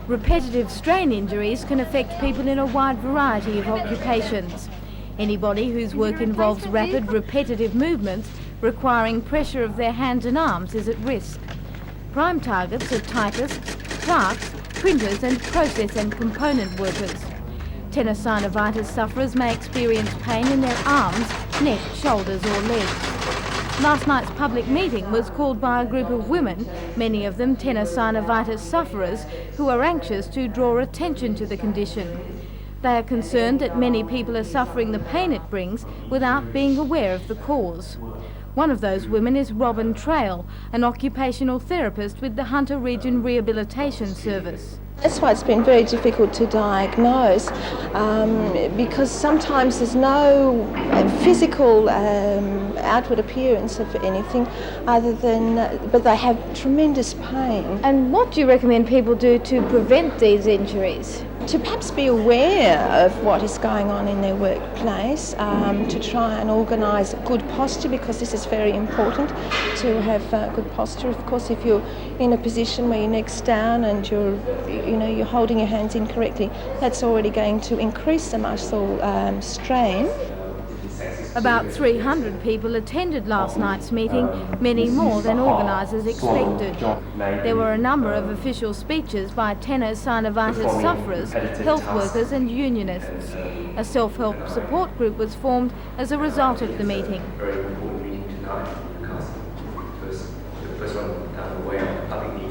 Repetitive strain injuries can affect people in a wide variety of occupations. Anybody whose work involves rapid, repetitive movements requiring pressure of their hands and arms is at risk. Prime targets are typists, clerks, printers and process and component workers. Tenosynovitis sufferers may experience pain in their arms, neck, shoulders or legs. Last night's public meeting was called by a group of women, many of them tenosynovitis sufferers, who are anxious to draw attention to the condition. They are concerned that many people are suffering the pain it brings without being aware of the cause. One of those women is Robin Trail, an occupational therapist with the Hunter Region Rehabilitation Service. That's why it's been very difficult to diagnose, because sometimes there's no physical outward appearance of anything other than, but they have tremendous pain. And what do you recommend people do to prevent these injuries? To perhaps be aware of what is going on in their workplace, to try and organise good posture, because this is very important to have good posture. Of course, if you're in a position where your neck's down and you're holding your hands incorrectly, that's already going to increase the muscle strain. About 300 people attended last night's meeting, many more than organisers expected. There were a number of official speeches by tenosynovitis sufferers, health workers and unionists. A self-help support group was formed as a result of the meeting. Very important meeting tonight because the first one where public meeting.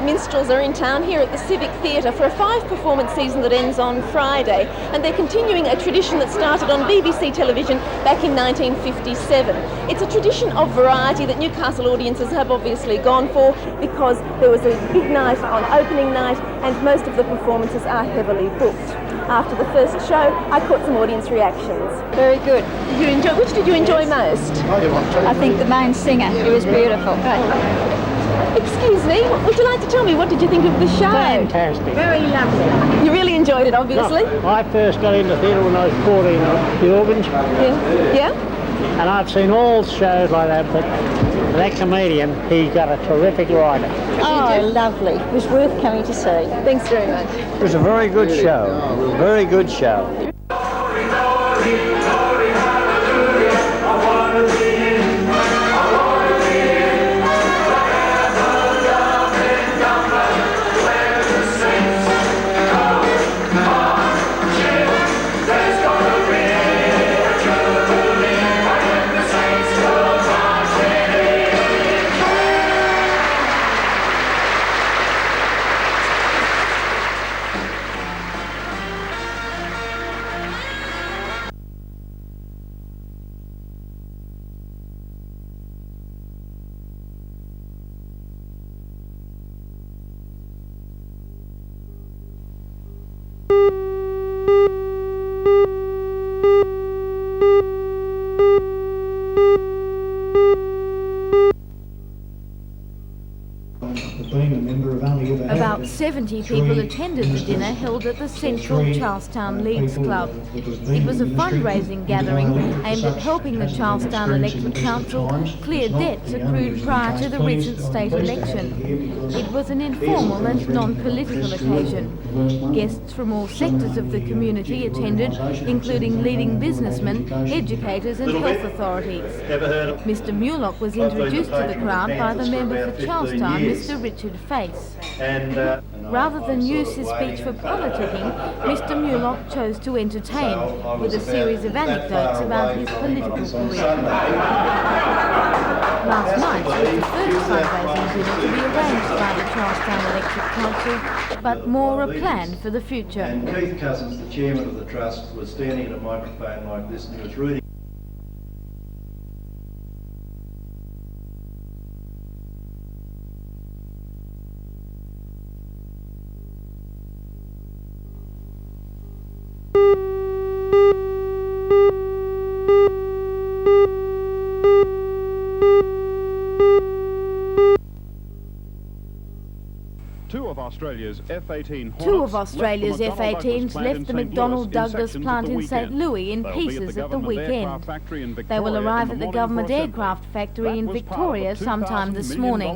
Minstrels are in town here at the Civic Theatre for a 5-performance season that ends on Friday, and they're continuing a tradition that started on BBC television back in 1957. It's a tradition of variety that Newcastle audiences have obviously gone for, because there was a big night on opening night and most of the performances are heavily booked. After the first show, I caught some audience reactions. Very good. Which did you enjoy most? I think the main singer. It was beautiful. Right. Excuse me, would you like to tell me what did you think of the show? Fantastic. Very lovely. You really enjoyed it, obviously? No, I first got into theatre when I was 14 on the organs. Yeah. Yeah? And I've seen all shows like that, but that comedian, he got a terrific writer. Oh, lovely. It was worth coming to see. Thanks very much. It was a very good show. Very good show. About 70 people attended the dinner held at the Central Charlestown Leagues Club. It was a fundraising gathering aimed at helping the Charlestown Electorate Council clear debts accrued prior to the recent state election. It was an informal and non-political occasion. Guests from all sectors of the community attended, including leading businessmen, educators and health authorities. Mr Mulock was introduced to the crowd by the member for Charlestown, Mr Richard Face. Rather than use his speech for politicking, Mr Mulock chose to entertain with a series of anecdotes about his political career. Last night was the first fundraising dinner to be arranged by the Charlestown Electorate Council, but more a plan for the future. And Keith Cousins, the chairman of the trust, was standing at a microphone like this and he was reading Australia's F-18 Two of Australia's F-18s left the McDonnell Douglas plant in St Louis in pieces at the weekend. They will arrive at the government aircraft factory in Victoria sometime this morning.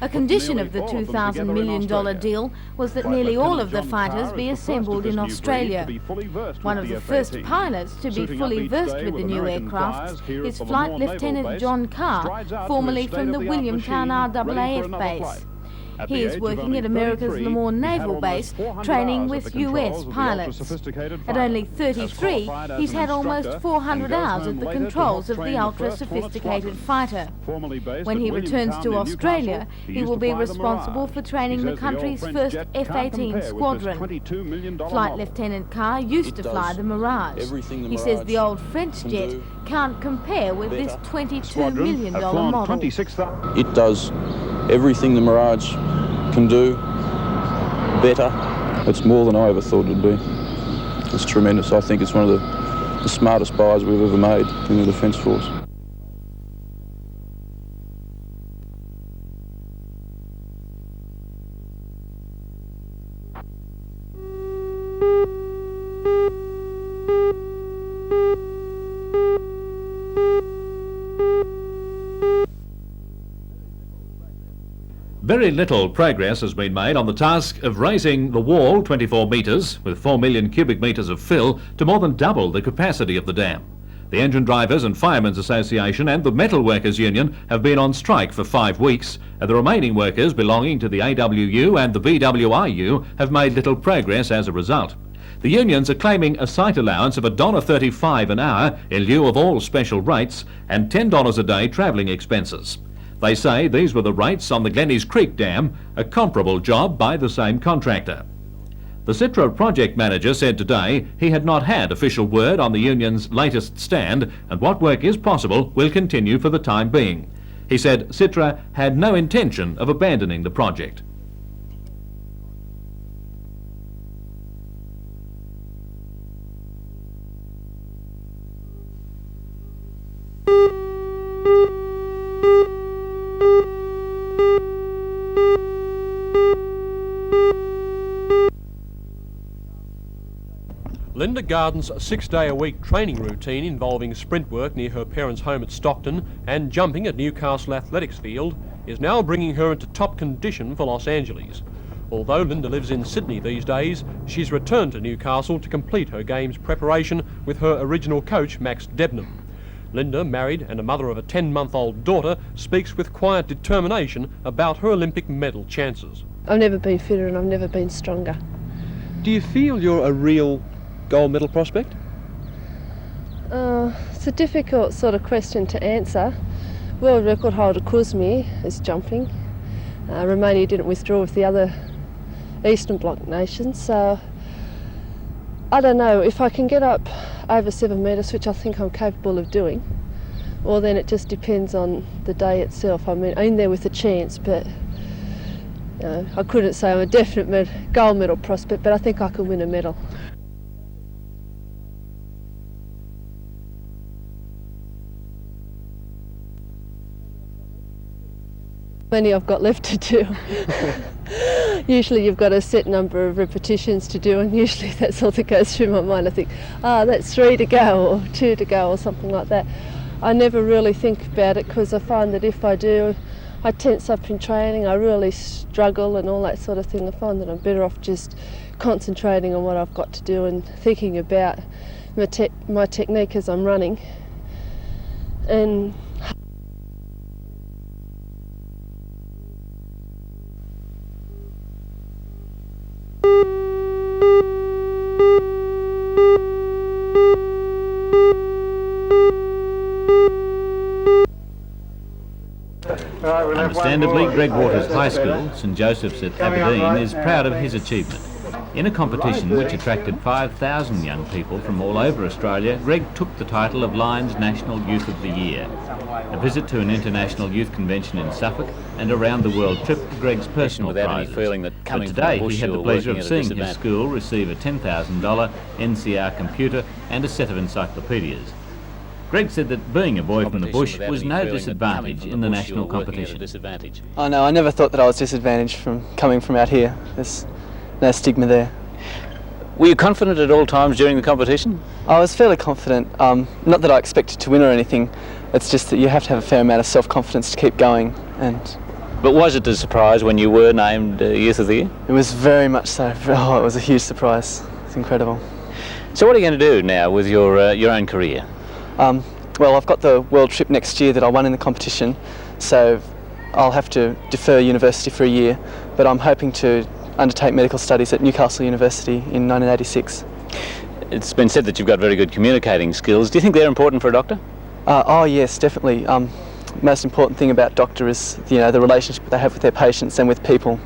A condition of the $2,000 million deal was that nearly all of the fighters be assembled in Australia. One of the first pilots to be fully versed with the new aircrafts is Flight Lieutenant John Carr, formerly from the Williamtown RAAF base. He is working at America's Lemoore Naval Base, training with US pilots. At only 33, he's had almost 400 hours at the controls of the ultra-sophisticated fighter. When he returns to Australia, he will be responsible for training the country's first F-18 squadron. Flight Lieutenant Carr used to fly the Mirage. He says the old French jet can't compare with this $22 million model. It does everything the Mirage can do, better. It's more than I ever thought it'd be. It's tremendous. I think it's one of the smartest buys we've ever made in the Defence Force. Very little progress has been made on the task of raising the wall 24 metres with 4 million cubic metres of fill to more than double the capacity of the dam. The Engine Drivers and Firemen's Association and the Metal Workers Union have been on strike for 5 weeks, and the remaining workers belonging to the AWU and the BWIU have made little progress as a result. The unions are claiming a site allowance of $1.35 an hour in lieu of all special rates and $10 a day travelling expenses. They say these were the rates on the Glennies Creek Dam, a comparable job by the same contractor. The Citra project manager said today he had not had official word on the union's latest stand, and what work is possible will continue for the time being. He said Citra had no intention of abandoning the project. Linda Garden's 6-day-a-week training routine involving sprint work near her parents' home at Stockton and jumping at Newcastle Athletics Field is now bringing her into top condition for Los Angeles. Although Linda lives in Sydney these days, she's returned to Newcastle to complete her games preparation with her original coach, Max Debnam. Linda, married and a mother of a 10-month-old daughter, speaks with quiet determination about her Olympic medal chances. I've never been fitter and I've never been stronger. Do you feel you're a real gold medal prospect? It's a difficult sort of question to answer. World record holder Kuzmi is jumping. Romania didn't withdraw with the other Eastern Bloc nations, so I don't know. If I can get up over 7 metres, which I think I'm capable of doing, well then it just depends on the day itself. I mean, I'm in there with a chance, but I couldn't say I'm a definite gold medal prospect, but I think I can win a medal. Many I've got left to do. Usually you've got a set number of repetitions to do, and usually that's all that goes through my mind. I think, that's 3 to go or 2 to go or something like that. I never really think about it because I find that if I do, I tense up in training, I really struggle and all that sort of thing. I find that I'm better off just concentrating on what I've got to do and thinking about my technique as I'm running. And Understandably, Greg Waters High School, St Joseph's at Aberdeen, is proud of his achievement. In a competition which attracted 5,000 young people from all over Australia, Greg took the title of Lions National Youth of the Year. A visit to an international youth convention in Suffolk and a round-the-world trip to Greg's personal prizes. But today he had the pleasure of seeing his school receive a $10,000 NCR computer and a set of encyclopedias. Greg said that being a boy from the bush was no disadvantage in the national competition. Oh no, I never thought that I was disadvantaged from coming from out here. There's no stigma there. Were you confident at all times during the competition? I was fairly confident. Not that I expected to win or anything. It's just that you have to have a fair amount of self-confidence to keep going. But was it a surprise when you were named Youth of the Year? It was very much so. Oh, it was a huge surprise. It's incredible. So what are you going to do now with your own career? Well, I've got the world trip next year that I won in the competition, so I'll have to defer university for a year, but I'm hoping to undertake medical studies at Newcastle University in 1986. It's been said that you've got very good communicating skills. Do you think they're important for a doctor? Oh yes, definitely. Most important thing about doctor is, you know, the relationship they have with their patients and with people.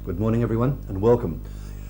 Good morning everyone and welcome.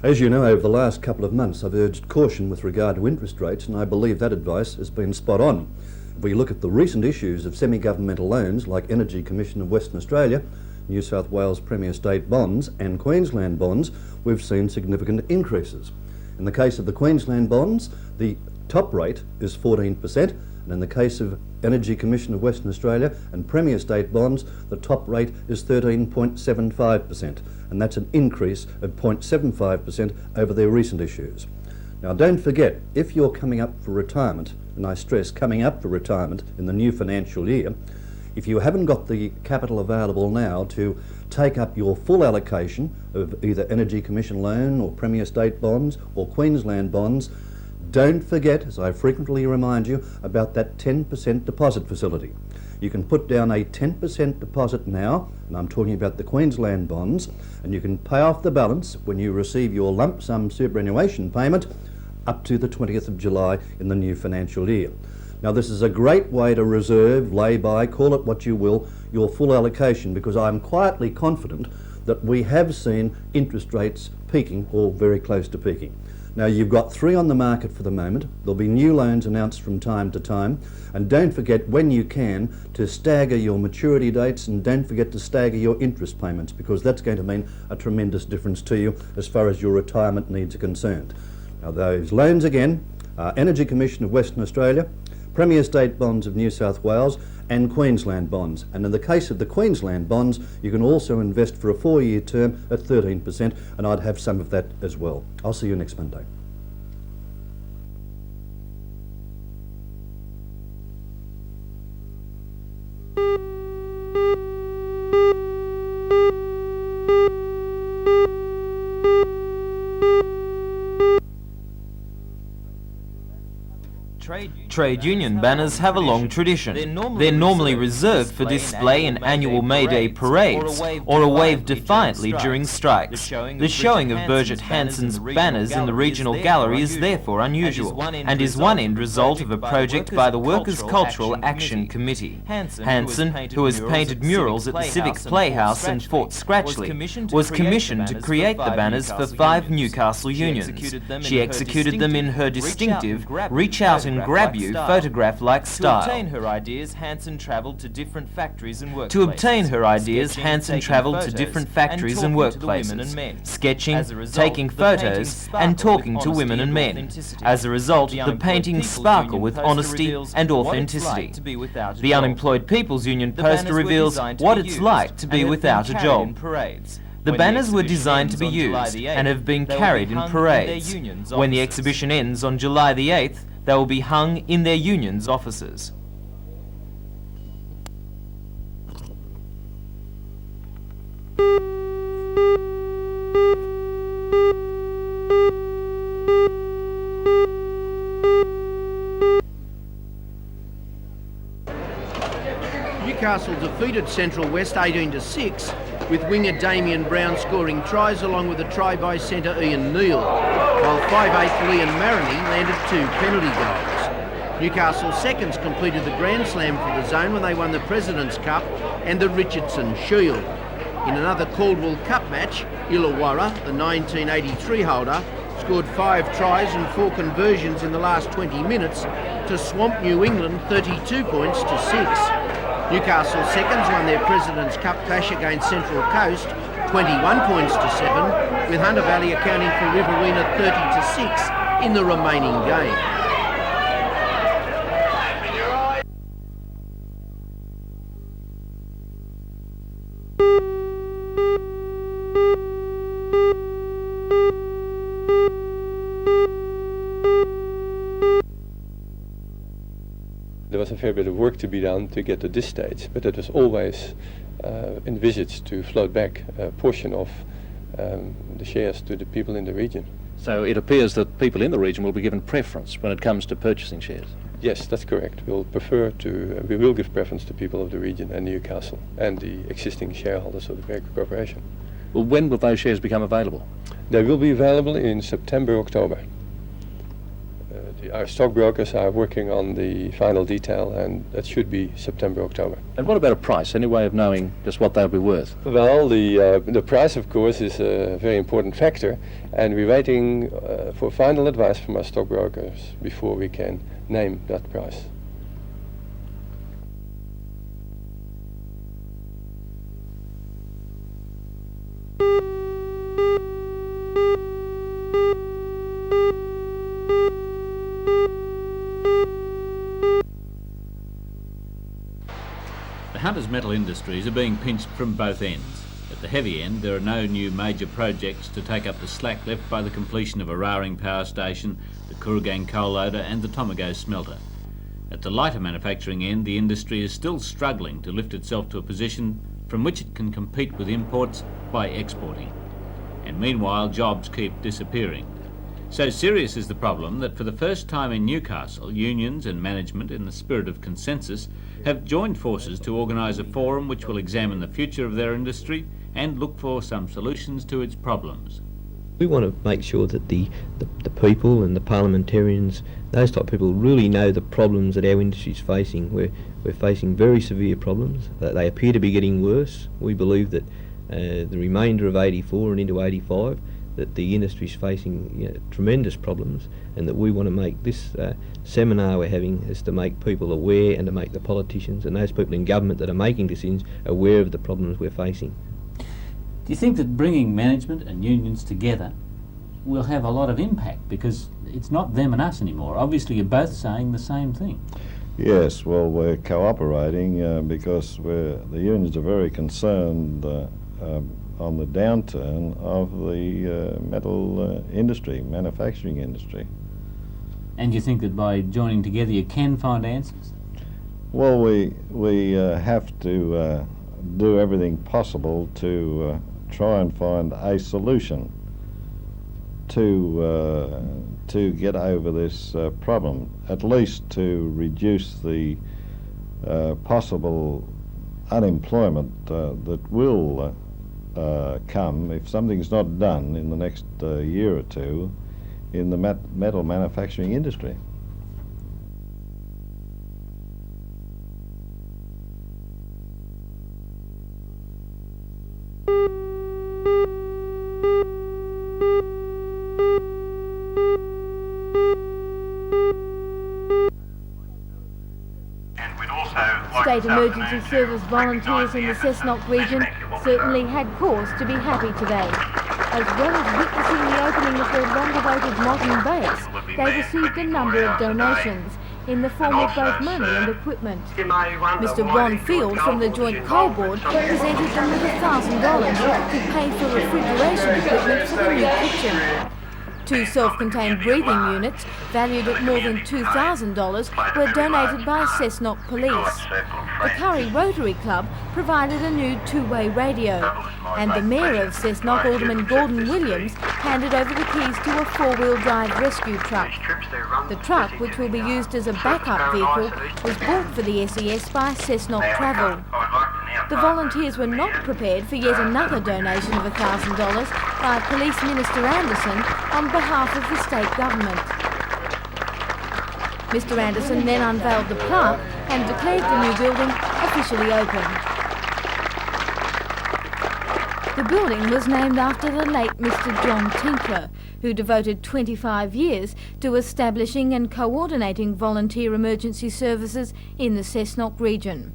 As you know, over the last couple of months I've urged caution with regard to interest rates, and I believe that advice has been spot on. If we look at the recent issues of semi-governmental loans like Energy Commission of Western Australia, New South Wales Premier State bonds and Queensland bonds, we've seen significant increases. In the case of the Queensland bonds, the top rate is 14%, and in the case of Energy Commission of Western Australia and Premier State bonds, the top rate is 13.75%, and that's an increase of 0.75% over their recent issues. Now don't forget, if you're coming up for retirement, and I stress coming up for retirement in the new financial year, if you haven't got the capital available now to take up your full allocation of either Energy Commission loan or Premier State bonds or Queensland bonds, don't forget, as I frequently remind you, about that 10% deposit facility. You can put down a 10% deposit now, and I'm talking about the Queensland bonds, and you can pay off the balance when you receive your lump sum superannuation payment up to the 20th of July in the new financial year. Now this is a great way to reserve, lay by, call it what you will, your full allocation, because I'm quietly confident that we have seen interest rates peaking or very close to peaking. Now you've got 3 on the market for the moment. There'll be new loans announced from time to time, and don't forget when you can to stagger your maturity dates, and don't forget to stagger your interest payments, because that's going to mean a tremendous difference to you as far as your retirement needs are concerned. Now those loans again are Energy Commission of Western Australia, Premier State bonds of New South Wales and Queensland bonds, and in the case of the Queensland bonds you can also invest for a 4-year term at 13%, and I'd have some of that as well. I'll see you next Monday. Trade union banners have a long tradition. They're normally reserved for display in annual May Day parades or are waved defiantly during strikes. The showing of Birgit Hansen's banners in the regional gallery is therefore unusual and is one end result of a project by the Workers' Cultural Action Committee. Hansen, who has painted murals at the Civic Playhouse and Fort Scratchley, was commissioned to create the banners for 5 Newcastle unions. She executed them in her distinctive reach out and grab you photograph-like style. To obtain her ideas, Hansen travelled to different factories and workplaces. Sketching, taking photos, and talking to women and men. As a result, the paintings sparkle with honesty and authenticity. The Unemployed People's Union poster reveals what it's like to be without a job. The banners were designed to be used and have been carried in parades. When the exhibition ends on July the 8th, they will be hung in their union's offices. Newcastle defeated Central West 18-6, with winger Damien Brown scoring tries along with a try by centre Ian Neal, while 5'8" Liam Maroney landed 2 penalty goals. Newcastle seconds completed the Grand Slam for the zone when they won the President's Cup and the Richardson Shield. In another Caldwell Cup match, Illawarra, the 1983 holder, scored 5 tries and 4 conversions in the last 20 minutes to swamp New England 32 points to 6. Newcastle Seconds won their President's Cup clash against Central Coast 21 points to 7, with Hunter Valley accounting for Riverina 30 to 6 in the remaining game. There was a fair bit of work to be done to get to this stage, but it was always envisaged to float back a portion of the shares to the people in the region. So it appears that people in the region will be given preference when it comes to purchasing shares? Yes, that's correct. We will give preference to people of the region and Newcastle and the existing shareholders of the Baker Corporation. Well, when will those shares become available? They will be available in September, October. Our stockbrokers are working on the final detail, and that should be September, October. And what about a price? Any way of knowing just what they'll be worth? Well, the price, of course, is a very important factor, and we're waiting for final advice from our stockbrokers before we can name that price. The Hunter's metal industries are being pinched from both ends. At the heavy end, there are no new major projects to take up the slack left by the completion of Araring Power Station, the Kooragang coal loader and the Tomago smelter. At the lighter manufacturing end, the industry is still struggling to lift itself to a position from which it can compete with imports by exporting. And meanwhile, jobs keep disappearing. So serious is the problem that for the first time in Newcastle, unions and management, in the spirit of consensus, have joined forces to organise a forum which will examine the future of their industry and look for some solutions to its problems. We want to make sure that the people and the parliamentarians, those type of people, really know the problems that our industry is facing. We're facing very severe problems. They appear to be getting worse. We believe that the remainder of 84 and into 85, that the industry is facing tremendous problems, and that we want to make this seminar we're having is to make people aware and to make the politicians and those people in government that are making decisions aware of the problems we're facing. Do you think that bringing management and unions together will have a lot of impact? Because it's not them and us anymore. Obviously you're both saying the same thing. Yes, well, we're cooperating because the unions are very concerned on the downturn of the metal industry, manufacturing industry. And you think that by joining together you can find answers? Well, we have to do everything possible to try and find a solution to get over this problem, at least to reduce the possible unemployment that will come if something's not done in the next year or two in the metal manufacturing industry. State Emergency Service volunteers in the Cessnock region certainly had cause to be happy today. As well as witnessing the opening of their long-awaited modern base, they received a number of donations in the form of both money and equipment. Mr. Ron Field from the Joint Coal Board presented them with $1,000 to pay for refrigeration equipment for the new kitchen. 2 self-contained breathing units, valued at more than $2,000, were donated by Cessnock Police. The Curry Rotary Club provided a new 2-way radio, and the Mayor of Cessnock, Alderman Gordon Williams, handed over the keys to a 4-wheel drive rescue truck. The truck, which will be used as a backup vehicle, was bought for the SES by Cessnock Travel. The volunteers were not prepared for yet another donation of $1,000 by Police Minister Anderson on behalf of the state government. Mr. Anderson then unveiled the plaque and declared the new building officially open. The building was named after the late Mr. John Tinkler, who devoted 25 years to establishing and coordinating volunteer emergency services in the Cessnock region.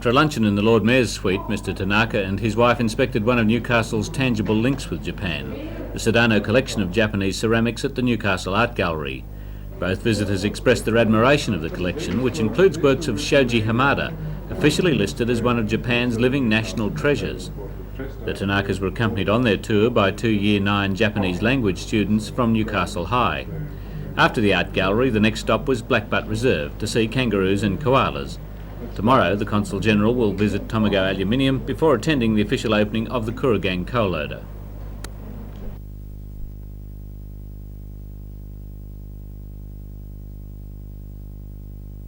After a luncheon in the Lord Mayor's suite, Mr. Tanaka and his wife inspected one of Newcastle's tangible links with Japan, the Sedano collection of Japanese ceramics at the Newcastle Art Gallery. Both visitors expressed their admiration of the collection, which includes works of Shoji Hamada, officially listed as one of Japan's living national treasures. The Tanakas were accompanied on their tour by 2 Year 9 Japanese language students from Newcastle High. After the art gallery, the next stop was Blackbutt Reserve to see kangaroos and koalas. Tomorrow, the Consul General will visit Tomago Aluminium before attending the official opening of the Kooragang coal loader.